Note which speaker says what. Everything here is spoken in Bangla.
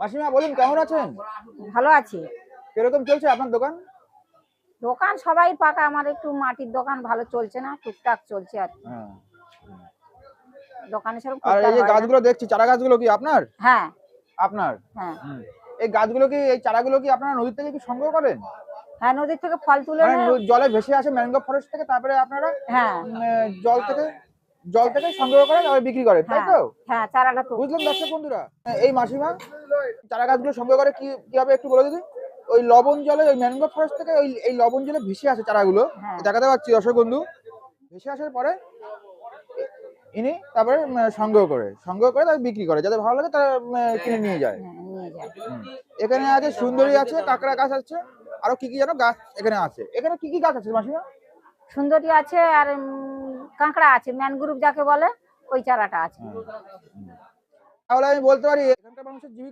Speaker 1: মাসিমা বলুন কেমন আছেন?
Speaker 2: ভালো আছি।
Speaker 1: কিরকম চলছে আপনার দোকান?
Speaker 2: দোকান সবাই পাকা, আমার একটু মাটির দোকান ভালো চলছে না, টুকটাক চলছে আর কি।
Speaker 1: হ্যাঁ।
Speaker 2: দোকানে সেরকম
Speaker 1: আর এই
Speaker 2: খদ্দের
Speaker 1: যে
Speaker 2: হয় না।
Speaker 1: গাছগুলো দেখছি, চারা গাছগুলো কি আপনার?
Speaker 2: হ্যাঁ,
Speaker 1: আপনার?
Speaker 2: হ্যাঁ,
Speaker 1: হুম। এই গাছগুলো কি, এই চারাগুলো কি আপনারা নদী থেকে কি সংগ্রহ করেন?
Speaker 2: হ্যাঁ, নদীর থেকে ফল তুলে
Speaker 1: মানে
Speaker 2: এনে।
Speaker 1: জলে ভেসে আসে ম্যানগ্রোভ ফরেস্ট থেকে, তারপরে আপনারা
Speaker 2: হ্যাঁ,
Speaker 1: জল থেকে সংগ্রহ করেন আর বিক্রি করেন, তাই
Speaker 2: হ্যাঁ,
Speaker 1: তো?
Speaker 2: হ্যাঁ, চারাটা তো।
Speaker 1: বুঝলাম দর্শক বন্ধুরা। এই মাসিমা চারা গাছগুলো সংগ্রহ করে কিভাবে একটু বলে দিদি। ওই লবণ জলে, ওই ম্যানগ্রোভ ফরেস্ট থেকে এই লবণ জলে ভেসে আসে চারাগুলো,
Speaker 2: হ্যাঁ,
Speaker 1: দেখাতে পাচ্ছি দর্শক বন্ধু। ভেসে আসার পরে ইনি তারপরে সংগ্রহ করে তাদের বিক্রি করে, যাদের ভালো লাগে তারা কিনে নিয়ে যায়।
Speaker 2: হ্যাঁ, নিয়ে যায়।
Speaker 1: এখানে আছে সুন্দরী আছে, কাঁকড়া গাছ আছে, আরো কি কি যেন গাছ এখানে আছে। এখানে কি কি গাছ আছে মাসিমা?
Speaker 2: সুন্দরী আছে আর কাঁকড়া আছে, ম্যানগ্রোভ যাকে বলে ওই চারাটা আছে।
Speaker 1: তাহলে আমি বলতে পারি এখানকার মানুষের জীবিকা